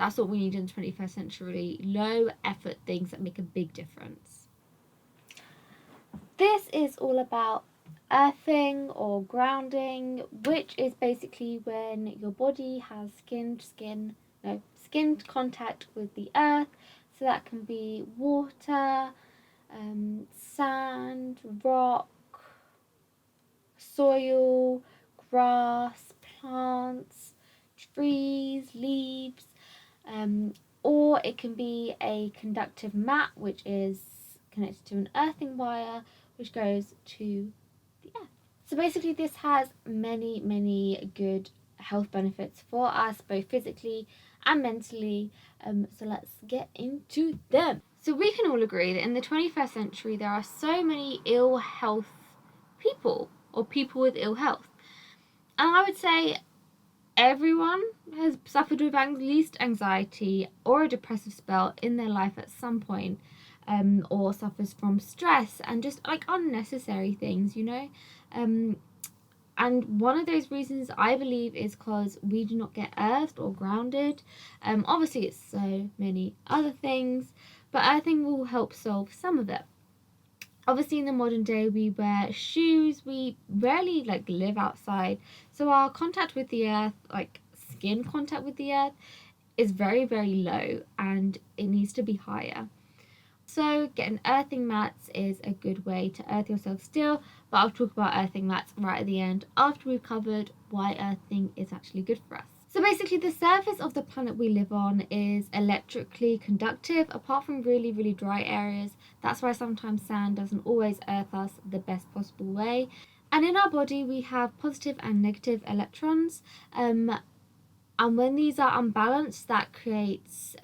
that's what we need in the 21st century. Low effort things that make a big difference. This is all about earthing or grounding, which is basically when your body has skin contact with the earth. So that can be water, sand, rock, soil, grass, plants, trees, leaves, or it can be a conductive mat, which is connected to an earthing wire, which goes to the earth. So basically this has many good health benefits for us, both physically and mentally. So let's get into them. So we can all agree that in the 21st century there are so many ill health people, or people with ill health. And I would say everyone has suffered with at least anxiety or a depressive spell in their life at some point, or suffers from stress and just like unnecessary things, you know. And one of those reasons I believe is because we do not get earthed or grounded. Obviously it's so many other things, but earthing will help solve some of it. Obviously in the modern day we wear shoes, we rarely like live outside, so our contact with the earth, like skin contact with the earth, is very low, and it needs to be higher. So getting earthing mats is a good way to earth yourself still, but I'll talk about earthing mats right at the end after we've covered why earthing is actually good for us. So basically the surface of the planet we live on is electrically conductive, apart from really dry areas. That's why sometimes sand doesn't always earth us the best possible way. And in our body we have positive and negative electrons, and when these are unbalanced that creates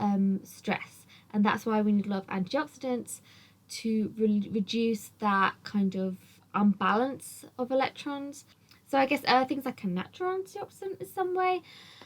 stress, and that's why we need a lot of antioxidants to reduce that kind of unbalance of electrons. So I guess earthing's like a natural antioxidant in some way.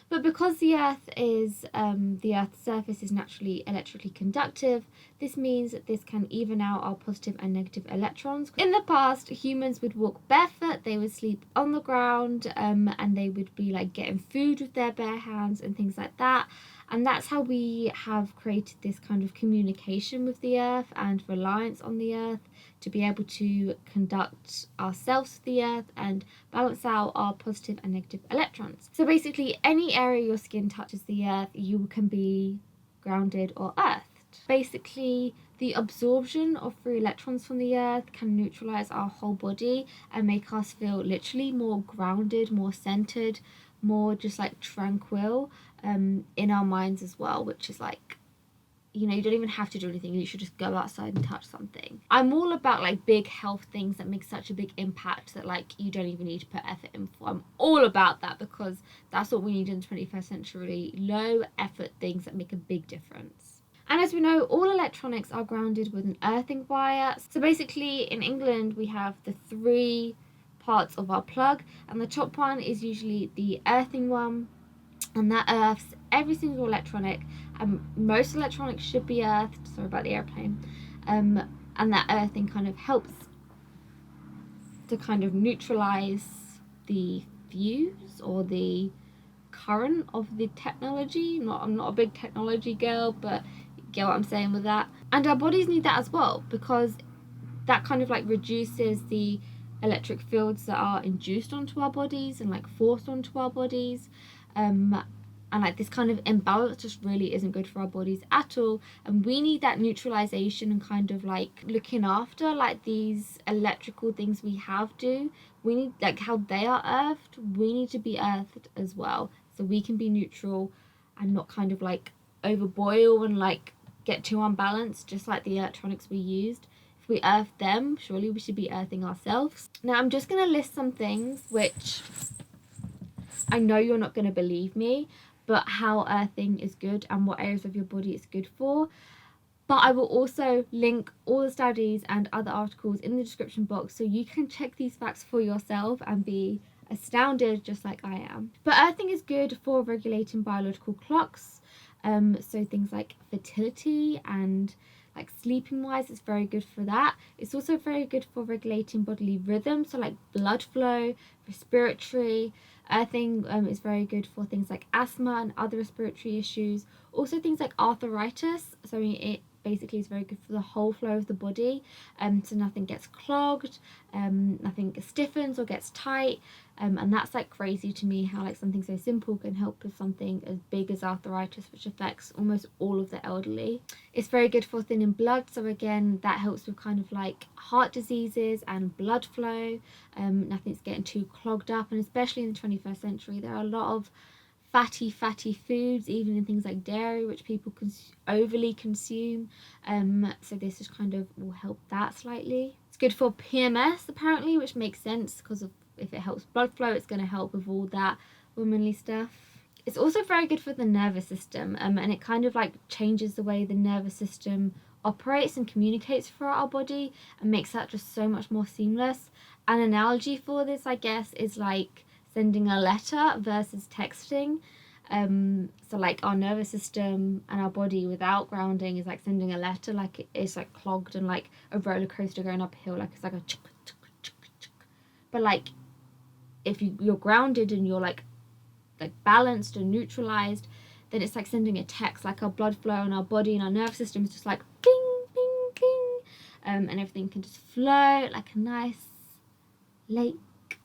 But because the Earth's surface is naturally electrically conductive, this means that this can even out our positive and negative electrons. In the past, humans would walk barefoot, they would sleep on the ground, and they would be like getting food with their bare hands and things like that. And that's how we have created this kind of communication with the earth and reliance on the earth to be able to conduct ourselves with the earth and balance out our positive and negative electrons. So basically any area your skin touches the earth, you can be grounded or earthed. Basically the absorption of free electrons from the earth can neutralize our whole body and make us feel literally more grounded, more centered, more just like tranquil in our minds as well, which is like, you know, you don't even have to do anything, you should just go outside and touch something. I'm all about like big health things that make such a big impact that like you don't even need to put effort in for. I'm all about that because that's what we need in the 21st century. Low effort things that make a big difference. And as we know, all electronics are grounded with an earthing wire. So basically in England we have the three parts of our plug, and the top one is usually the earthing one, and that earths every single electronic, and most electronics should be earthed, sorry about the airplane, and that earthing kind of helps to kind of neutralize the fuse or the current of the technology. I'm not a big technology girl, but you get what I'm saying with that. And our bodies need that as well, because that kind of like reduces the electric fields that are induced onto our bodies and like forced onto our bodies, and like this kind of imbalance just really isn't good for our bodies at all, and we need that neutralization and kind of like looking after like these electrical things we have do. We need, like how they are earthed, we need to be earthed as well, so we can be neutral and not kind of like overboil and like get too unbalanced, just like the electronics we used. If we earth them, surely we should be earthing ourselves. Now I'm just going to list some things which I know you're not going to believe me, but how earthing is good and what areas of your body it's good for. But I will also link all the studies and other articles in the description box so you can check these facts for yourself and be astounded just like I am. But earthing is good for regulating biological clocks, so things like fertility and like sleeping wise, it's very good for that. It's also very good for regulating bodily rhythm, so like blood flow, respiratory, Earthing is very good for things like asthma and other respiratory issues. Also things like arthritis. So it basically is very good for the whole flow of the body, so nothing gets clogged, nothing stiffens or gets tight, and that's like crazy to me how like something so simple can help with something as big as arthritis, which affects almost all of the elderly. It's very good for thinning blood, so again that helps with kind of like heart diseases and blood flow. Nothing's getting too clogged up, and especially in the 21st century there are a lot of fatty foods, even in things like dairy, which people overly consume. So this is kind of will help that slightly. It's good for PMS apparently, which makes sense because of if it helps blood flow, it's going to help with all that womanly stuff. It's also very good for the nervous system, and it kind of like changes the way the nervous system operates and communicates throughout our body and makes that just so much more seamless. An analogy for this, I guess, is like sending a letter versus texting. So like our nervous system and our body without grounding is like sending a letter, like it's like clogged and like a roller coaster going uphill, like it's like a chick, chick, chick, chick. But like if you're grounded and you're like balanced and neutralized, then it's like sending a text, like our blood flow and our body and our nervous system is just like ping ping ping, and everything can just flow like a nice lake.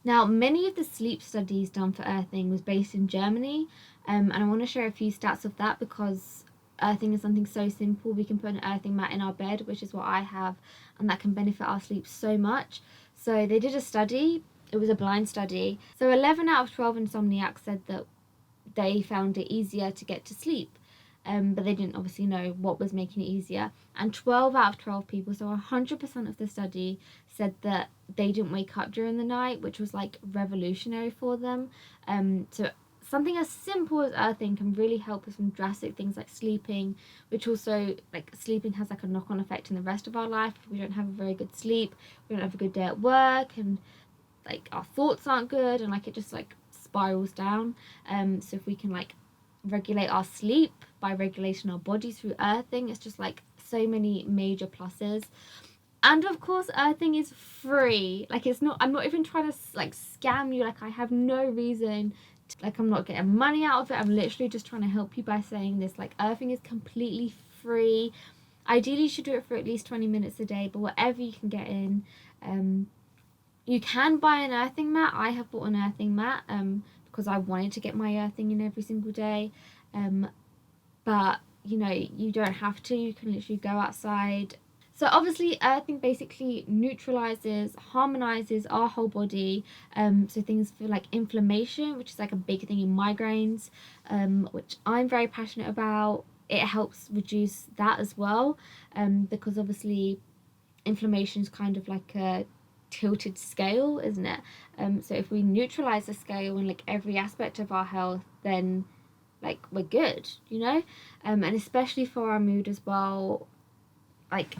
Now, many of the sleep studies done for earthing was based in Germany, and I want to share a few stats of that because earthing is something so simple. We can put an earthing mat in our bed, which is what I have, and that can benefit our sleep so much. So they did a study, it was a blind study. So 11 out of 12 insomniacs said that they found it easier to get to sleep. But they didn't obviously know what was making it easier. And 12 out of 12 people, so 100% of the study, said that they didn't wake up during the night, which was like revolutionary for them. So something as simple as earthing can really help us from drastic things like sleeping, which also like sleeping has like a knock-on effect in the rest of our life. If we don't have a very good sleep, we don't have a good day at work, and like our thoughts aren't good, and like it just like spirals down. So if we can like regulate our sleep by regulating our body through earthing, it's just like so many major pluses. And of course earthing is free. Like it's not, I'm not even trying to like scam you, like I have no reason to, like I'm not getting money out of it, I'm literally just trying to help you by saying this. Like earthing is completely free. Ideally you should do it for at least 20 minutes a day, but whatever you can get in. You can buy an earthing mat. I have bought an earthing mat because I wanted to get my earthing in every single day. But you know, you don't have to. You can literally go outside. So obviously earthing basically neutralizes, harmonizes our whole body. So things feel like inflammation, which is like a big thing in migraines, which I'm very passionate about. It helps reduce that as well, because obviously inflammation is kind of like a tilted scale, isn't it? So if we neutralize the scale in like every aspect of our health, then like we're good, you know. And especially for our mood as well. Like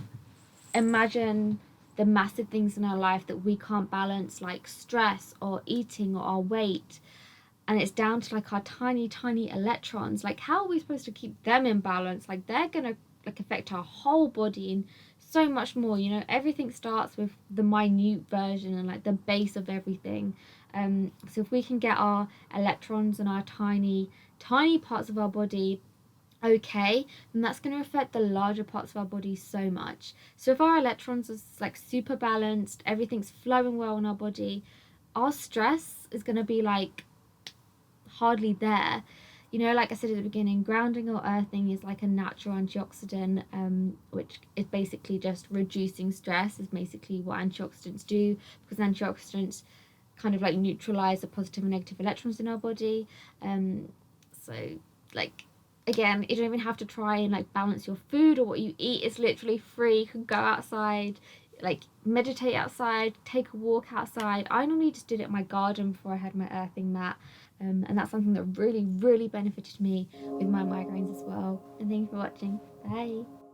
imagine the massive things in our life that we can't balance, like stress or eating or our weight, and it's down to like our tiny electrons. Like how are we supposed to keep them in balance? Like they're gonna like affect our whole body and so much more, you know. Everything starts with the minute version and like the base of everything. So if we can get our electrons and our tiny parts of our body okay, then that's going to affect the larger parts of our body so much. So if our electrons are like super balanced, everything's flowing well in our body, our stress is going to be like hardly there. You know, like I said at the beginning, grounding or earthing is like a natural antioxidant, which is basically just reducing stress, is basically what antioxidants do, because antioxidants kind of like neutralize the positive and negative electrons in our body. So like again, you don't even have to try and like balance your food or what you eat. It's literally free. You can go outside, like meditate outside, take a walk outside. I normally just did it in my garden before I had my earthing mat, and that's something that really benefited me with my migraines as well. And thank you for watching. Bye.